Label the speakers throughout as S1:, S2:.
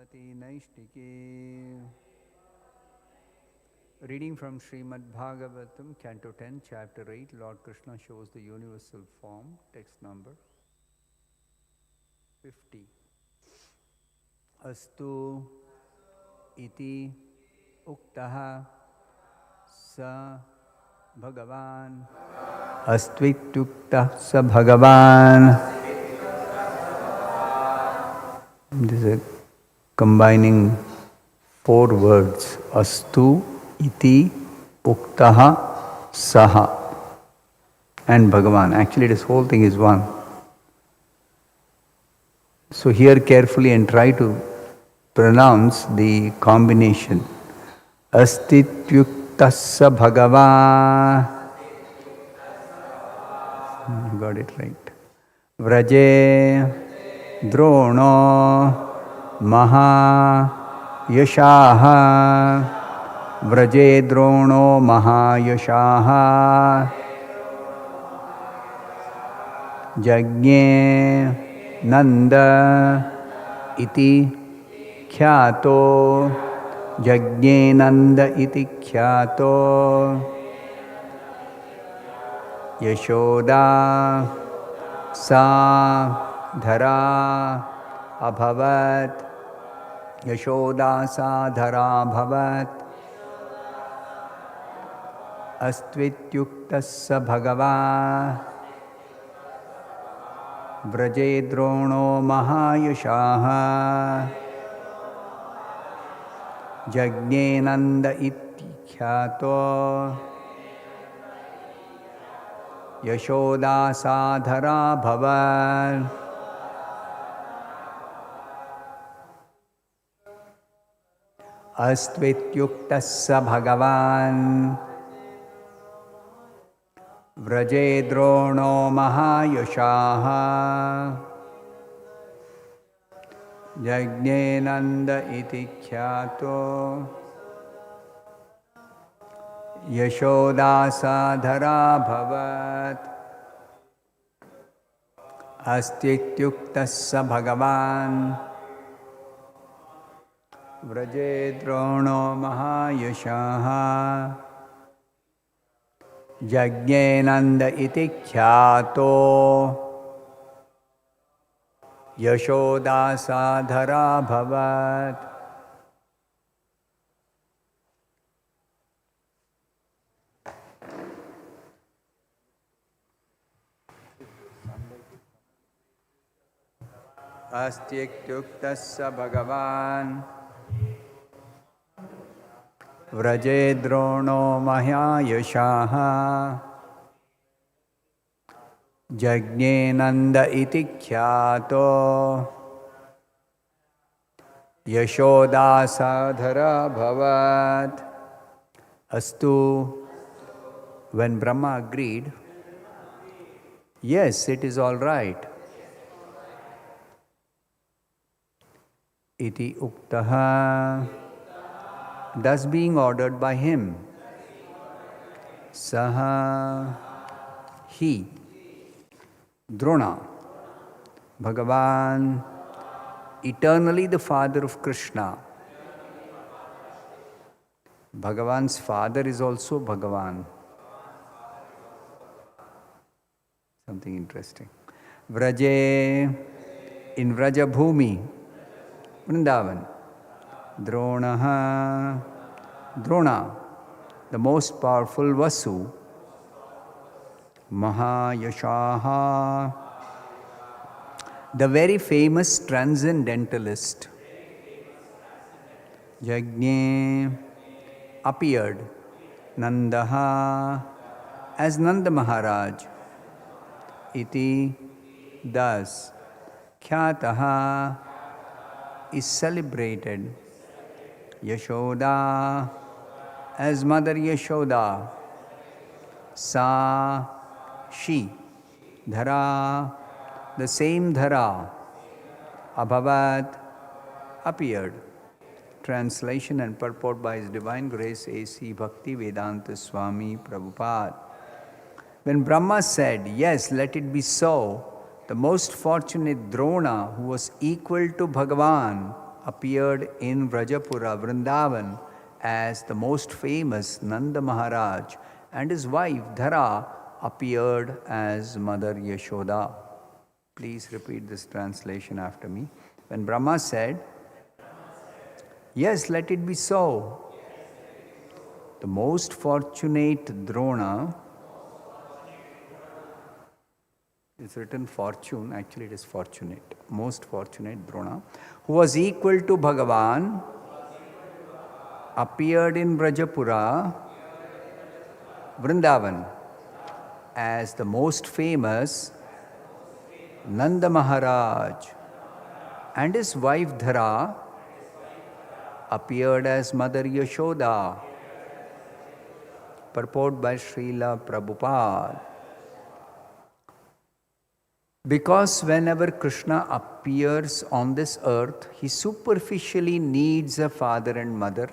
S1: Bhagavati Naishtike. Reading from Srimad Bhagavatam, Canto 10, Chapter 8, Lord Krishna shows the universal form, text number 50. Astu iti uktaha sa Bhagavan. Astvityukta sa Bhagavan. This is combining four words. Astu iti uktaha saha and Bhagavan. Actually, this whole thing is one. So hear carefully and try to pronounce the combination. Astityuktassa Bhagavan. You got it right. Vraje Drono Maha Yashaha. Vraje Drono Maha Yashaha. Jagye Nanda iti Khyato. Jagye Nanda iti Khyato. Yashoda sa dhara abhavat. Yashoda sa dhara bhavat. Astvityuktasya Bhagava. Vraje Drono Mahayashaha. Jagnenanda iti Khyato. Yashoda sadhara bhavan. Astvityuktasya Bhagavan. Vraje Drono Mahayashaha. Jagnenanda iti Khyato. Yashoda sadhara bhavat. Astvityuktasya Bhagavan. Vraje Drono Mahayashaha. Jagnenanda iti Khyato. Yashoda sadhara bhavat. Astvityuktasya Bhagavan. Vraje Drono Mahayashaha. Jagnenanda iti Khyato. Yashoda sadhara bhavat. Astu. When Brahma agreed, yes, it is all right. Iti uktaha. Thus being ordered by him. Saha. He. Drona. Bhagavan. Eternally the father of Krishna. Bhagavan's father is also Bhagavan. Something interesting. Vraje. In Vraja Bhumi. Vrindavan. Dronaha. Drona, the most powerful Vasu. Mahayashaha, the very famous transcendentalist. Jagne appeared. Nandaha, as Nanda Maharaj. Iti, thus. Khyataha, is celebrated. Yashoda, as Mother Yashoda. Sa, she. Dhara, the same Dhara. Abhavat, appeared. Translation and purport by His Divine Grace A.C. Bhakti Vedanta Swami Prabhupada. When Brahma said, yes, let it be so, the most fortunate Drona, who was equal to Bhagavan, appeared in Vrajapura, Vrindavan, as the most famous Nanda Maharaj, and his wife Dhara appeared as Mother Yashoda. Please repeat this translation after me. When Brahma said, "Yes, let it be so," the most fortunate Drona, it's written fortune, actually it is fortunate, most fortunate Drona, who was equal to Bhagavan, appeared in Vrajapura, Vrindavan, as the most famous Nanda Maharaj, and his wife Dhara appeared as Mother Yashoda. Purport by Srila Prabhupada. Because whenever Krishna appears on this earth, he superficially needs a father and mother.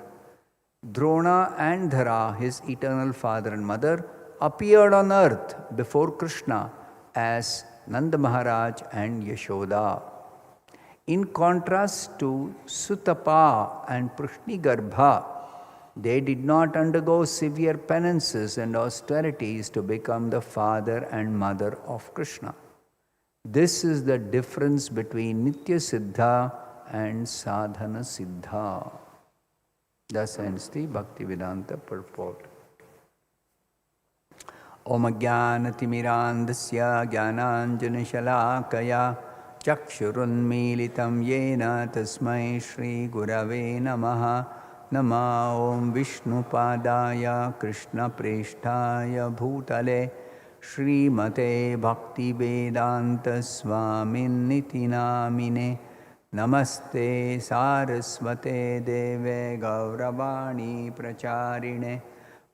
S1: Drona and Dhara, his eternal father and mother, appeared on earth before Krishna as Nanda Maharaj and Yashoda. In contrast to Sutapa and Prishnigarbha, they did not undergo severe penances and austerities to become the father and mother of Krishna. This is the difference between Nitya Siddha and Sadhana Siddha. Thus ends the Bhaktivedanta purport. Om Jnanatimirandasya Jnananjanashalakaya Chakshurunmilitam Yena Tasmai Shri Gurave Namaha. Nama Om Vishnupadaya Krishna Preshtaya Bhutale Srimate Bhaktivedanta Swamin Niti Namine. Namaste Saraswate Deve Gauravani Pracharine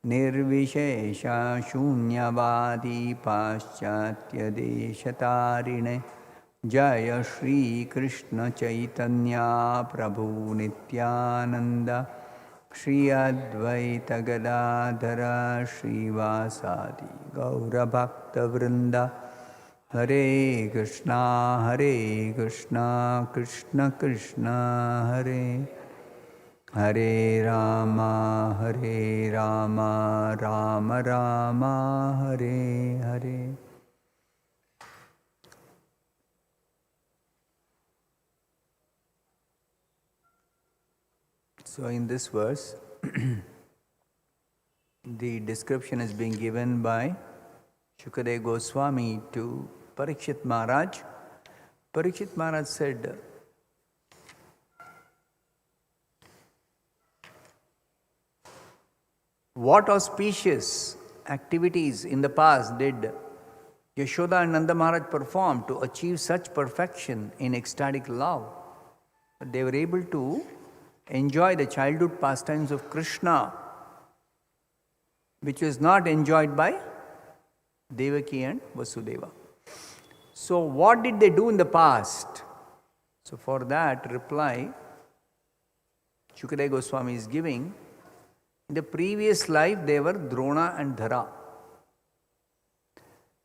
S1: Nirvishesha Shunyavadi Paschatya Deshatarine. Jaya Shri Krishna Chaitanya Prabhu Nityananda Shri Advaita Gadadhara Srivasadi Gaura Bhakta Vrinda. Hare Krishna Krishna Krishna Hare Hare Rama Rama Rama Hare Hare. So in this verse, the description is being given by Shukadeva Goswami to Parikshit Maharaj. Parikshit Maharaj said, what auspicious activities in the past did Yashoda and Nanda Maharaj perform to achieve such perfection in ecstatic love? They were able to enjoy the childhood pastimes of Krishna, which was not enjoyed by Devaki and Vasudeva. So what did they do in the past? So for that reply, Shukadeva Goswami is giving, in the previous life they were Drona and Dhara.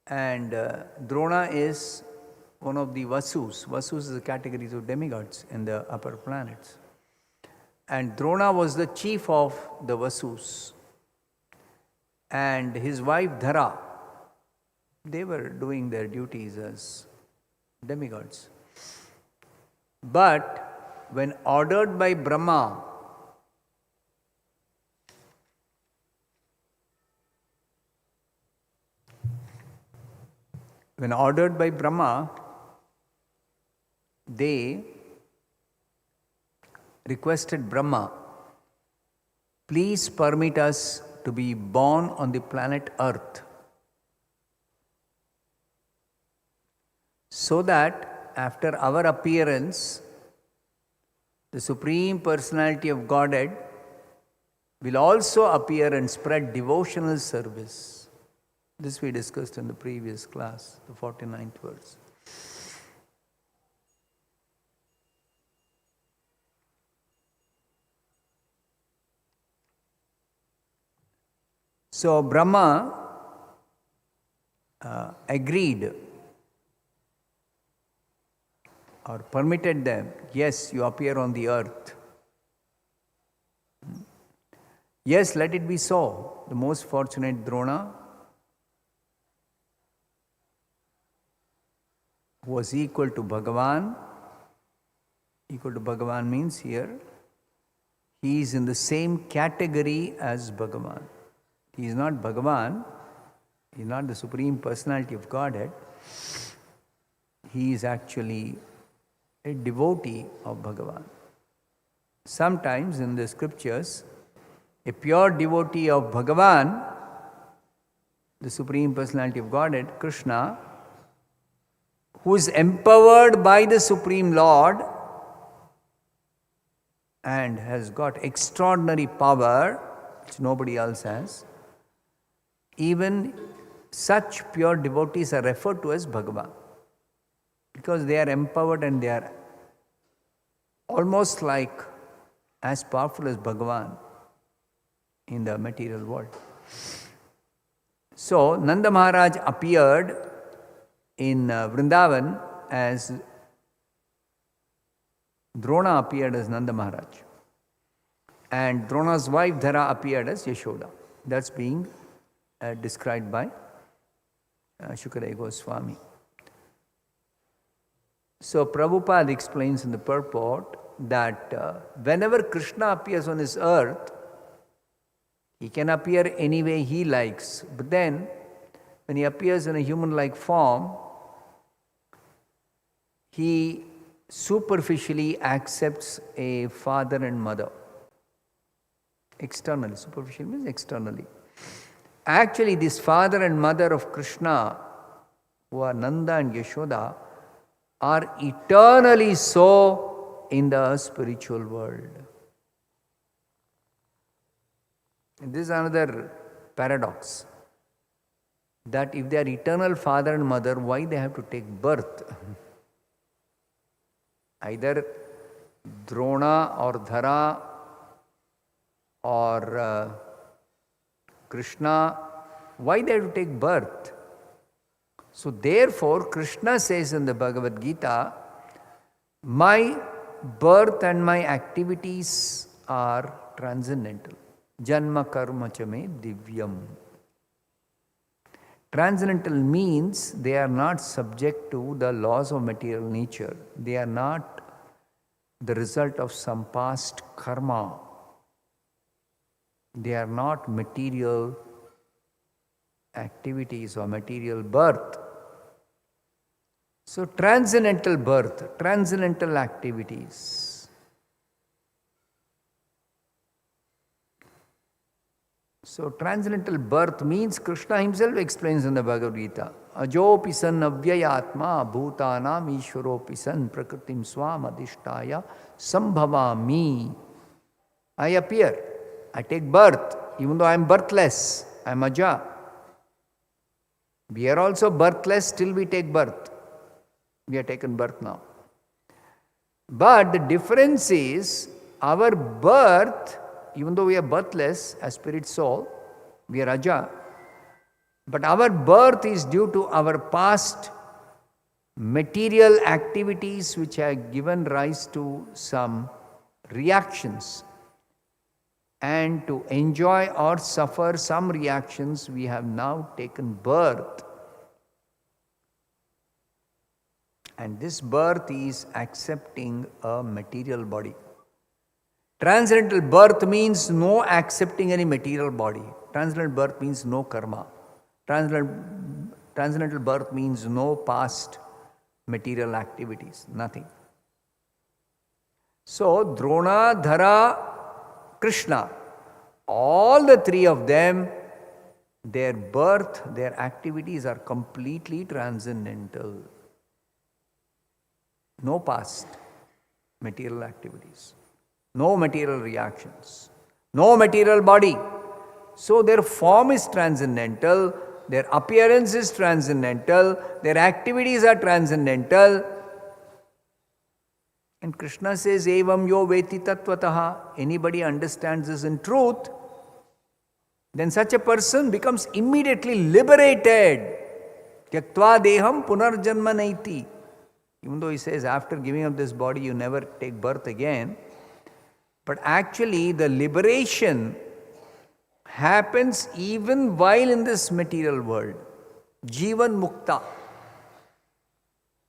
S1: And Drona is one of the Vasus. Vasus is the categories of demigods in the upper planets. And Drona was the chief of the Vasus. And his wife Dhara, they were doing their duties as demigods. But when ordered by Brahma, they requested Brahma, please permit us to be born on the planet Earth, so that after our appearance, the Supreme Personality of Godhead will also appear and spread devotional service. This we discussed in the previous class, the 49th verse. So Brahma agreed or permitted them, yes, you appear on the earth. Yes, let it be so. The most fortunate Drona was equal to Bhagavan. Equal to Bhagavan means here, he is in the same category as Bhagavan. He is not Bhagavan, he is not the Supreme Personality of Godhead. He is actually a devotee of Bhagavan. Sometimes in the scriptures, a pure devotee of Bhagavan, the Supreme Personality of Godhead, Krishna, who is empowered by the Supreme Lord and has got extraordinary power, which nobody else has, even such pure devotees are referred to as Bhagavan, because they are empowered and they are almost like as powerful as Bhagavan in the material world. So, Nanda Maharaj appeared in Vrindavan as Drona appeared as Nanda Maharaj. And Drona's wife Dhara appeared as Yashoda. That's being described by Shukadeva Goswami. So Prabhupada explains in the purport that whenever Krishna appears on this earth, he can appear any way he likes. But then, when he appears in a human-like form, he superficially accepts a father and mother. Externally. Superficial means externally. Actually, this father and mother of Krishna, who are Nanda and Yashoda, are eternally so in the spiritual world. And this is another paradox. That if they are eternal father and mother, why they have to take birth? Either Drona or Dhara or Krishna, why they have to take birth? So therefore, Krishna says in the Bhagavad Gita, my birth and my activities are transcendental. Janma karma cha me divyam. Transcendental means they are not subject to the laws of material nature. They are not the result of some past karma. They are not material activities or material birth. So transcendental birth, transcendental activities. So transcendental birth means Krishna himself explains in the Bhagavad Gita, Ajopi san avyayatma bhutanam ishwaropi san prakritim swam adhishtaya sambhavami. I appear, I take birth, even though I am birthless, I am Aja. We are also birthless till we take birth. We are taken birth now. But the difference is, our birth, even though we are birthless as spirit soul, we are Aja, but our birth is due to our past material activities which have given rise to some reactions. And to enjoy or suffer some reactions, we have now taken birth. And this birth is accepting a material body. Transcendental birth means no accepting any material body. Transcendental birth means no karma. Transcendental birth means no past material activities, nothing. So, Drona, Dhara, Krishna, all the three of them, their birth, their activities are completely transcendental. No past material activities. No material reactions, no material body. So their form is transcendental, their appearance is transcendental, their activities are transcendental. And Krishna says, Evam yo veti tattvataha. Anybody understands this in truth, then such a person becomes immediately liberated. Tyaktva deham punarjanma naiti. Even though he says after giving up this body you never take birth again, but actually the liberation happens even while in this material world. Jivan Mukta.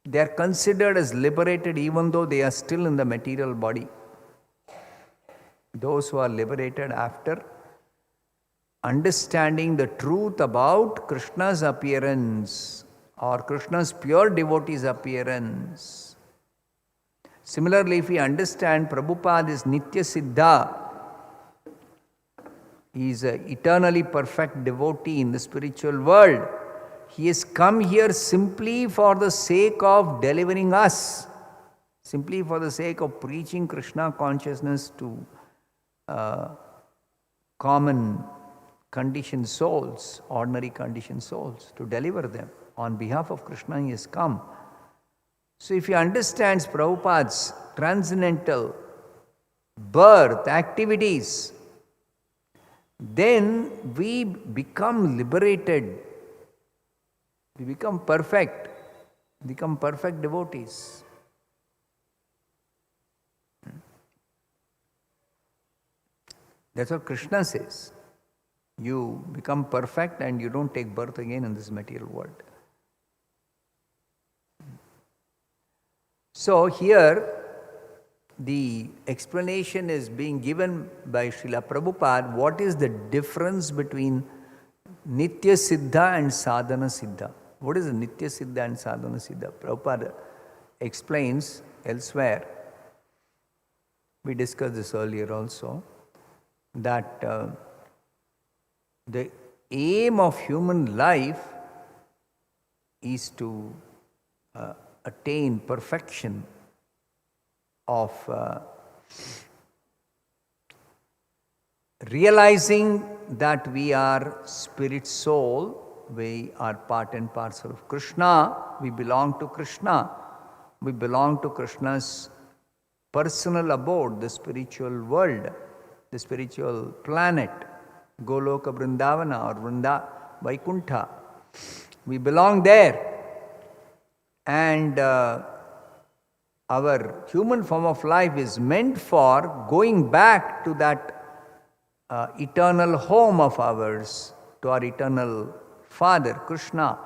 S1: They are considered as liberated even though they are still in the material body. Those who are liberated after understanding the truth about Krishna's appearance or Krishna's pure devotee's appearance. Similarly, if we understand Prabhupada is Nitya Siddha, he is an eternally perfect devotee in the spiritual world. He has come here simply for the sake of delivering us, simply for the sake of preaching Krishna consciousness to common conditioned souls, ordinary conditioned souls, to deliver them. On behalf of Krishna, he has come. So if he understands Prabhupada's transcendental birth activities, then we become liberated. We become perfect devotees. That's what Krishna says. You become perfect and you don't take birth again in this material world. So here the explanation is being given by Srila Prabhupada. What is the difference between Nitya Siddha and Sadhana Siddha? What is the Nitya Siddha and Sadhana Siddha? Prabhupada explains elsewhere. We discussed this earlier also, that the aim of human life is to attain perfection of realizing that we are spirit soul, we are part and parcel of Krishna, we belong to Krishna, we belong to Krishna's personal abode, the spiritual world, the spiritual planet, Goloka Vrindavana or Vrinda Vaikuntha. We belong there. And our human form of life is meant for going back to that eternal home of ours, to our eternal Father, Krishna.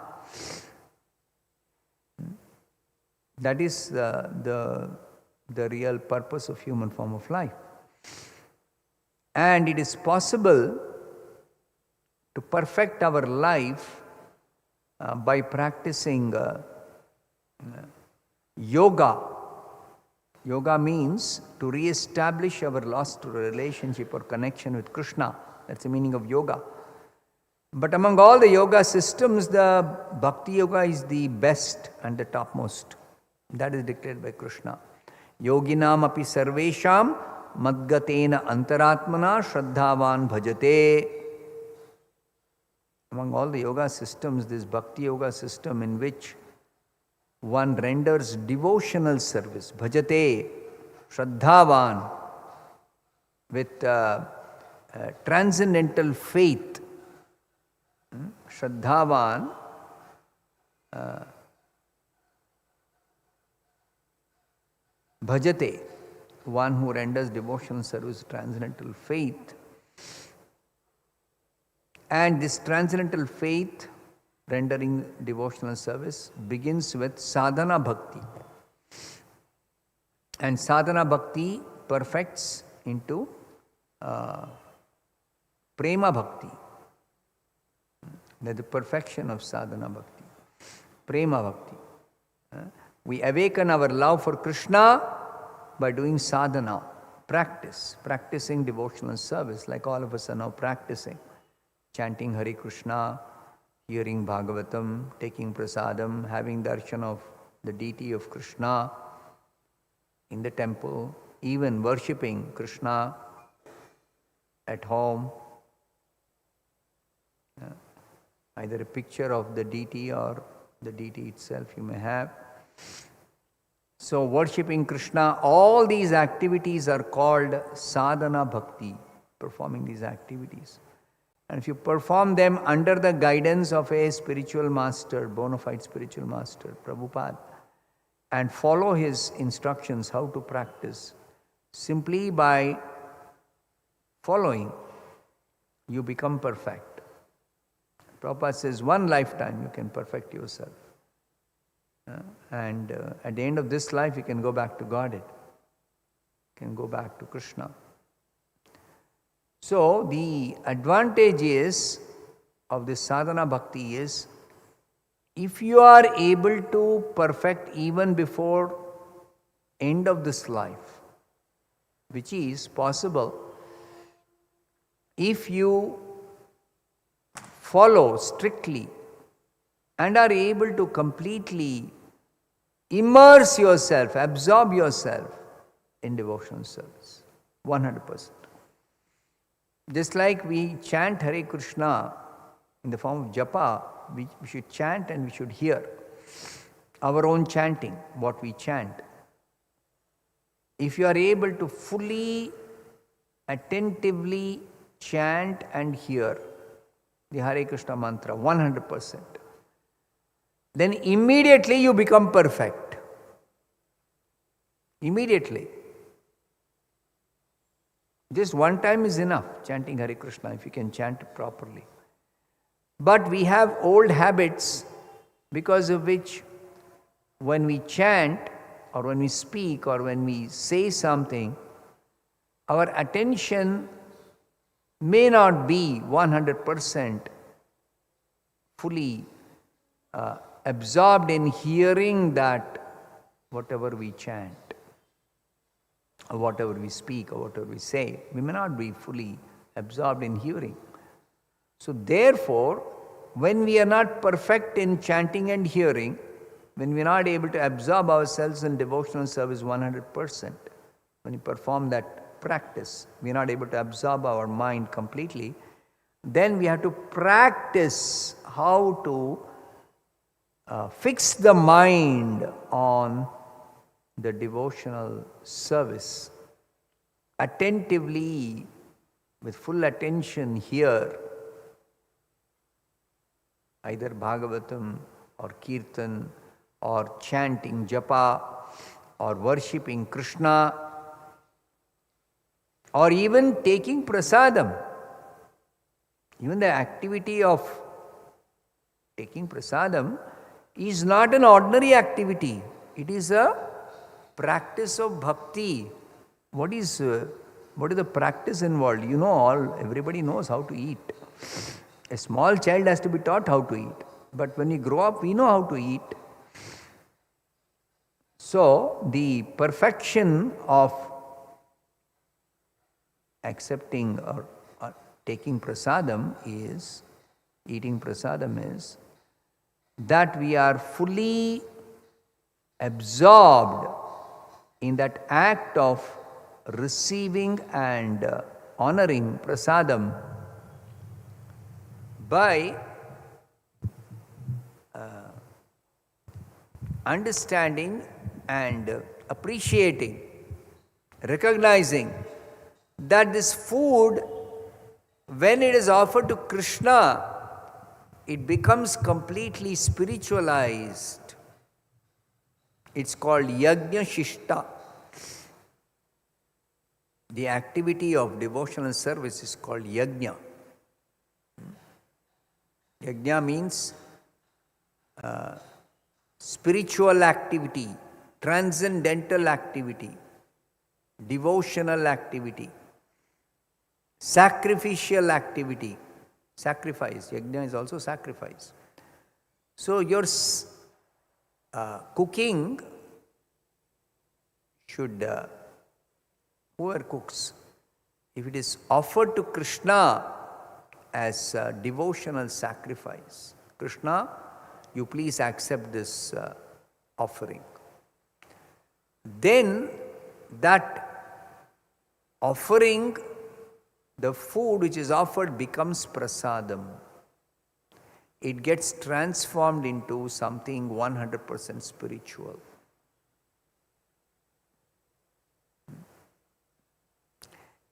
S1: That is the real purpose of human form of life. And it is possible to perfect our life by practicing yoga. Yoga means to re-establish our lost relationship or connection with Krishna. That's the meaning of yoga. But among all the yoga systems, the Bhakti Yoga is the best and the topmost. That is declared by Krishna. Yoginam api sarvesham madgatena antaratmana shraddhavan bhajate. Among all the yoga systems, this Bhakti Yoga system in which one renders devotional service, bhajate, shraddhavan, with transcendental faith. Shraddhavan, bhajate, one who renders devotional service, transcendental faith. And this transcendental faith, rendering devotional service, begins with sadhana bhakti. And sadhana bhakti perfects into prema bhakti. That's the perfection of sadhana bhakti. Prema bhakti. We awaken our love for Krishna by doing sadhana, practicing devotional service, like all of us are now practicing. Chanting Hare Krishna, hearing Bhagavatam, taking prasadam, having darshan of the deity of Krishna in the temple, even worshipping Krishna at home. Either a picture of the deity or the deity itself you may have. So worshipping Krishna, all these activities are called sadhana bhakti, performing these activities. And if you perform them under the guidance of a spiritual master, bona fide spiritual master, Prabhupada, and follow his instructions how to practice. Simply by following, you become perfect. Prabhupada says, one lifetime you can perfect yourself. And at the end of this life, you can go back to Godhead. You can go back to Krishna. So, the advantage is of this sadhana bhakti is, if you are able to perfect even before end of this life, which is possible if you follow strictly and are able to completely immerse yourself, absorb yourself in devotional service, 100%. Just like we chant Hare Krishna in the form of japa, we should chant and we should hear our own chanting, what we chant. If you are able to fully, attentively chant and hear the Hare Krishna mantra 100%, then immediately you become perfect. Immediately. Just one time is enough, chanting Hare Krishna, if you can chant it properly. But we have old habits because of which when we chant or when we speak or when we say something, our attention may not be 100% fully absorbed in hearing that whatever we chant, or whatever we speak, or whatever we say, we may not be fully absorbed in hearing. So therefore, when we are not perfect in chanting and hearing, when we are not able to absorb ourselves in devotional service 100%, when we perform that practice, we are not able to absorb our mind completely, then we have to practice how to fix the mind on the devotional service. Attentively, with full attention here, either Bhagavatam or Kirtan or chanting japa or worshipping Krishna or even taking prasadam. Even the activity of taking prasadam is not an ordinary activity. It is a practice of bhakti. What is the practice involved? You know, everybody knows how to eat. A small child has to be taught how to eat. But when we grow up, we know how to eat. So, the perfection of accepting or taking prasadam is, eating prasadam is, that we are fully absorbed in that act of receiving and honoring prasadam by understanding and appreciating, recognizing that this food, when it is offered to Krishna, it becomes completely spiritualized. It's called yajna shishta. The activity of devotional service is called yajna. Yajna means spiritual activity, transcendental activity, devotional activity, sacrificial activity. Sacrifice. Yajna is also sacrifice. So your cooking should, whoever cooks, if it is offered to Krishna as a devotional sacrifice, Krishna, you please accept this offering. Then that offering, the food which is offered becomes prasadam. It gets transformed into something 100% spiritual.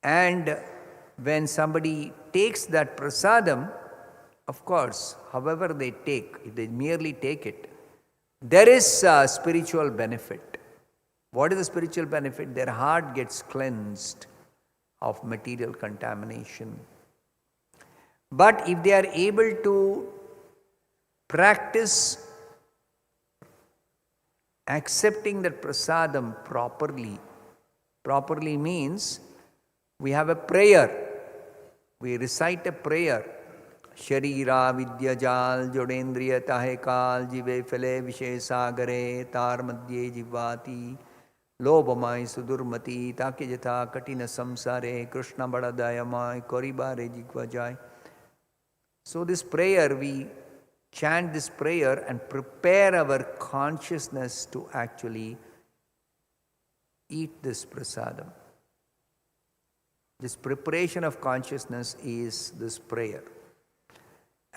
S1: And when somebody takes that prasadam, of course, however they take, if they merely take it, there is a spiritual benefit. What is the spiritual benefit? Their heart gets cleansed of material contamination. But if they are able to practice accepting that prasadam properly means we have a prayer, we recite a prayer. Sharira vidya jal jodendriya tahe kal jive fele vishesagare tar madhye jivati lobamai sudurmati take jatha katina samsare Krishna badadayamai koribare jigvajai. So this prayer, we chant this prayer and prepare our consciousness to actually eat this prasadam. This preparation of consciousness is this prayer.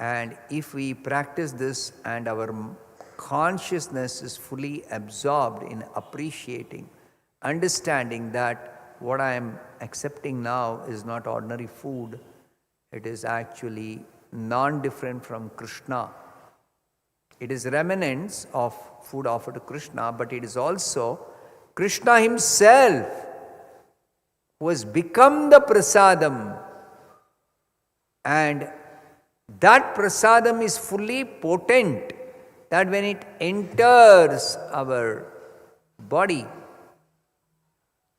S1: And if we practice this and our consciousness is fully absorbed in appreciating, understanding that what I am accepting now is not ordinary food, it is actually non-different from Krishna. It is remnants of food offered to Krishna, but it is also Krishna himself who has become the prasadam, and that prasadam is fully potent, that when it enters our body,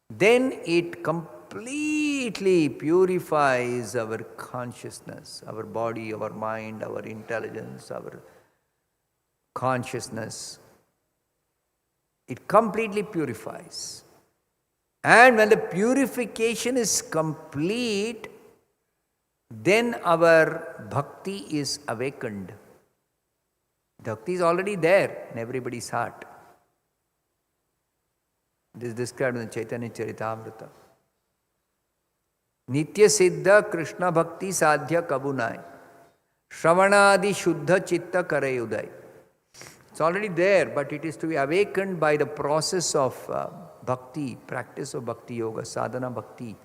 S1: then it completely purifies our consciousness, our body, our mind, our intelligence, our consciousness. It completely purifies. And when the purification is complete, then our bhakti is awakened. Bhakti is already there in everybody's heart. This is described in the Chaitanya Charitamrita. Nitya Siddha Krishna Bhakti Sadhya Kabunai Shravanadi Shuddha Chitta Karayudai. It's already there, but it is to be awakened by the process of bhakti, practice of bhakti yoga, sadhana bhakti.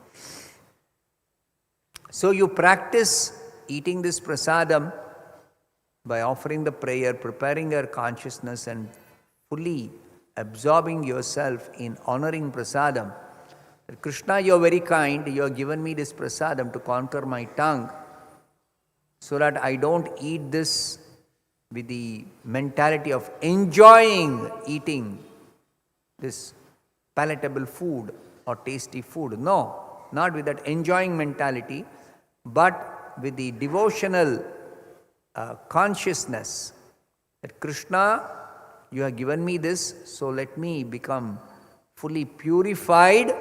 S1: So you practice eating this prasadam by offering the prayer, preparing your consciousness and fully absorbing yourself in honoring prasadam. Krishna, you are very kind, you have given me this prasadam to conquer my tongue so that I don't eat this with the mentality of enjoying eating this palatable food or tasty food. No, not with that enjoying mentality, but with the devotional consciousness that Krishna, you have given me this, so let me become fully purified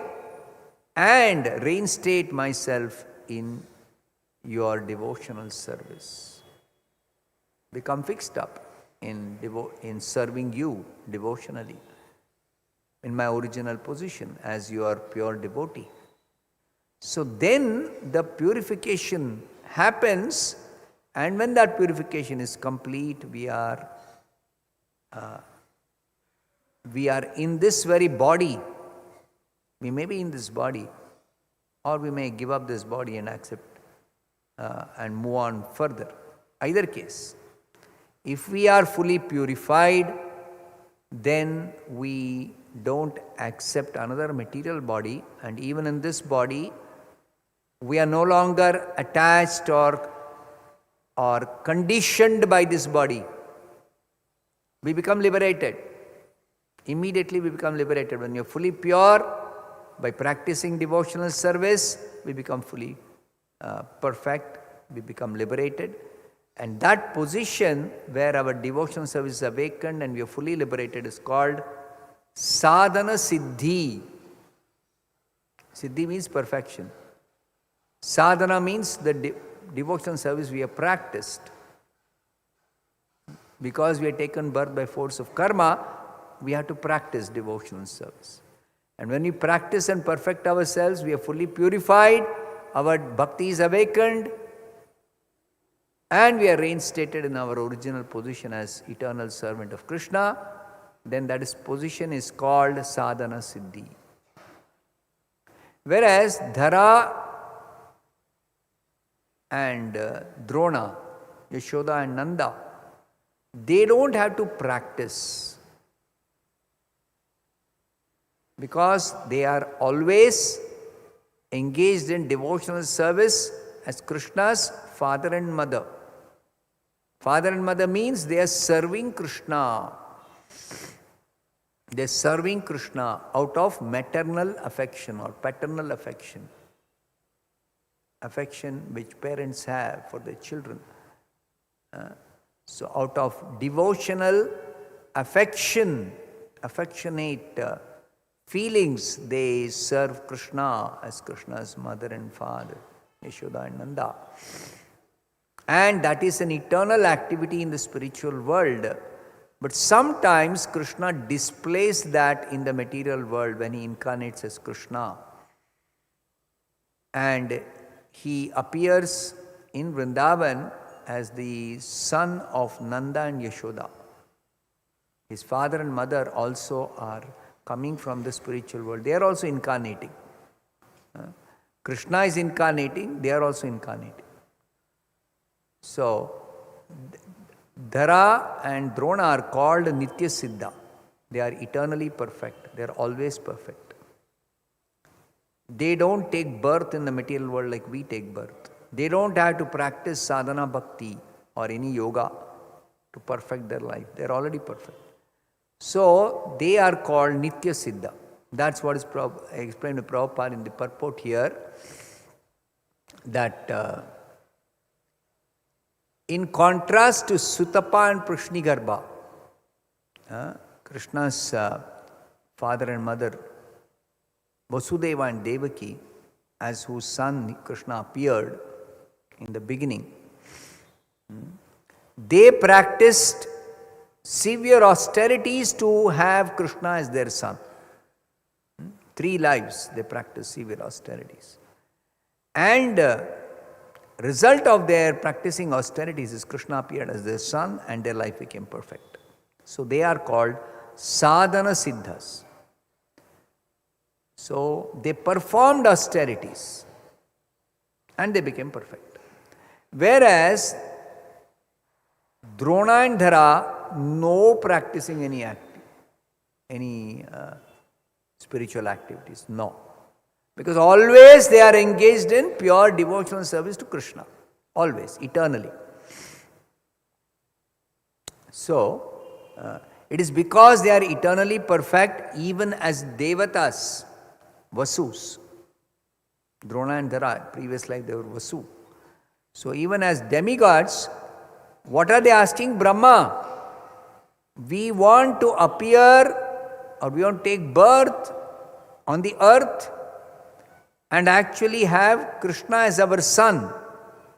S1: and reinstate myself in your devotional service. Become fixed up in serving you devotionally, in my original position as your pure devotee. So then the purification happens, and when that purification is complete, we are in this very body. We may be in this body, or we may give up this body and accept and move on further. Either case, if we are fully purified, then we don't accept another material body, and even in this body, we are no longer attached or conditioned by this body. We become liberated. Immediately we become liberated. When you are fully pure, by practicing devotional service, we become fully perfect, we become liberated. And that position where our devotional service is awakened and we are fully liberated is called sadhana siddhi. Siddhi means perfection. Sadhana means the devotional service we have practiced. Because we have taken birth by force of karma, we have to practice devotional service. And when we practice and perfect ourselves, we are fully purified, our bhakti is awakened, and we are reinstated in our original position as eternal servant of Krishna, then that position is called sadhana siddhi. Whereas Dhara and Drona, Yashoda and Nanda, they don't have to practice because they are always engaged in devotional service as Krishna's father and mother. Father and mother means they are serving Krishna. They are serving Krishna out of maternal affection or paternal affection. Affection which parents have for their children. So out of devotional affection, affectionate feelings, they serve Krishna as Krishna's mother and father, Yashoda and Nanda. And that is an eternal activity in the spiritual world. But sometimes Krishna displays that in the material world when he incarnates as Krishna. And he appears in Vrindavan as the son of Nanda and Yashoda. His father and mother also are coming from the spiritual world. They are also incarnating. Krishna is incarnating, they are also incarnating. So, Dhara and Drona are called Nitya Siddha. They are eternally perfect. They are always perfect. They don't take birth in the material world like we take birth. They don't have to practice sadhana bhakti or any yoga to perfect their life. They are already perfect. So, they are called Nitya Siddha. That's what is explained to Prabhupada in the purport here, that in contrast to Sutapa and Prishnigarba, Krishna's father and mother, Vasudeva and Devaki, as whose son Krishna appeared in the beginning, they practiced severe austerities to have Krishna as their son. 3 lives they practiced severe austerities. And result of their practicing austerities is Krishna appeared as their son and their life became perfect. So they are called sadhana siddhas. So they performed austerities and they became perfect. Whereas Drona and Dhara, no practicing any spiritual activities, no. Because always they are engaged in pure devotional service to Krishna. Always, eternally. So, it is because they are eternally perfect, even as Devatas, Vasus. Drona and Dhara, previous life they were Vasu. So, even as demigods, what are they asking? Brahma, we want to appear or we want to take birth on the earth and actually have Krishna as our son.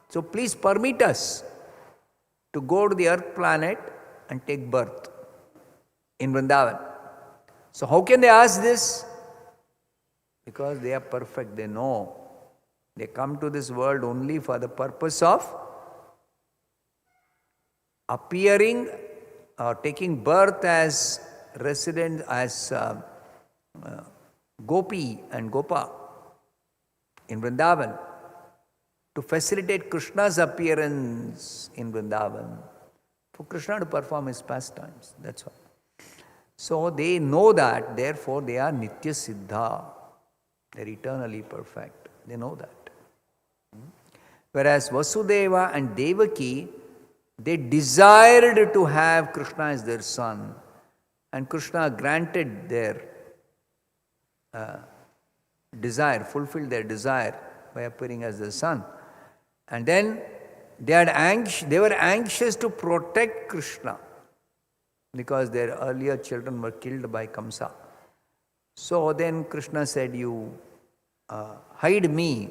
S1: So please permit us to go to the earth planet and take birth in Vrindavan. So how can they ask this? Because they are perfect, they know. They come to this world only for the purpose of appearing or taking birth as resident, as Gopi and Gopa in Vrindavan, to facilitate Krishna's appearance in Vrindavan, for Krishna to perform his pastimes. That's all. So they know that, therefore they are Nitya Siddha. They are eternally perfect. They know that. Whereas Vasudeva and Devaki, they desired to have Krishna as their son, and Krishna granted their desire, fulfilled their desire by appearing as the son. And then they were anxious to protect Krishna because their earlier children were killed by Kamsa. So then Krishna said, you hide me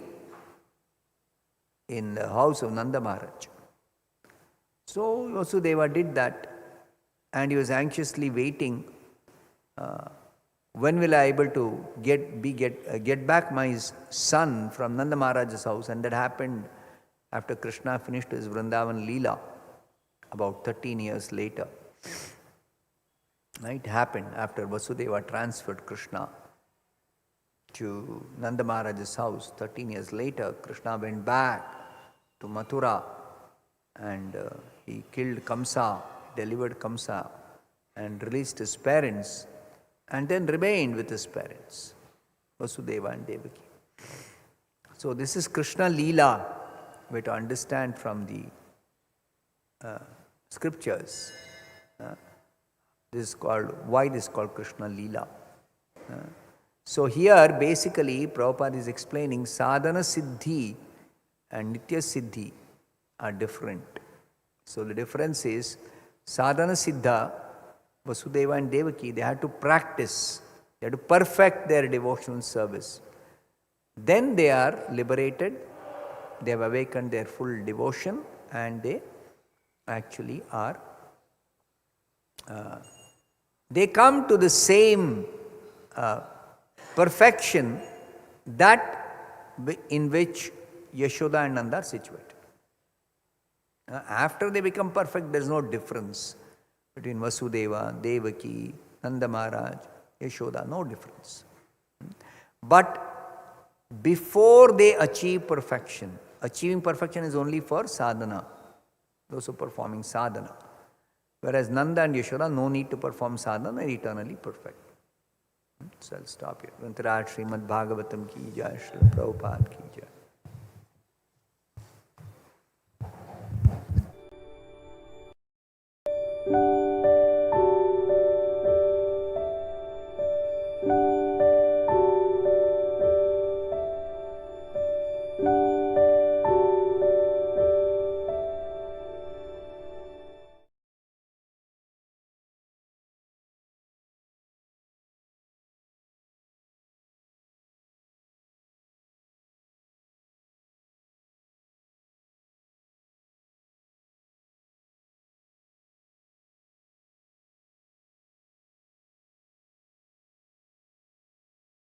S1: in the house of Nanda Maharaj. So Vasudeva did that, and he was anxiously waiting, when will I able to get back my son from Nanda Maharaj's house? And that happened after Krishna finished his Vrindavan Leela, about 13 years later. It happened after Vasudeva transferred Krishna to Nanda Maharaj's house. 13 years later, Krishna went back to Mathura and he killed Kamsa delivered Kamsa and released his parents and then remained with his parents, Vasudeva and Devaki. So this is Krishna Leela, we have to understand from the scriptures. This is called, why this is called Krishna Leela. So here basically Prabhupada is explaining sadhana siddhi and nitya siddhi are different. So the difference is sadhana siddha, Vasudeva and Devaki, they had to practice, they had to perfect their devotional service. Then they are liberated, they have awakened their full devotion and they actually are, they come to the same perfection that in which Yashoda and Nanda are situated. After they become perfect, there is no difference between Vasudeva, Devaki, Nanda Maharaj, Yashoda, no difference. But before they achieve perfection, achieving perfection is only for sadhana, those who are performing sadhana. Whereas Nanda and Yashoda, no need to perform sadhana, are eternally perfect. So I'll stop here. Srimad Bhagavatam ki jai, Srila Prabhupada ki jai.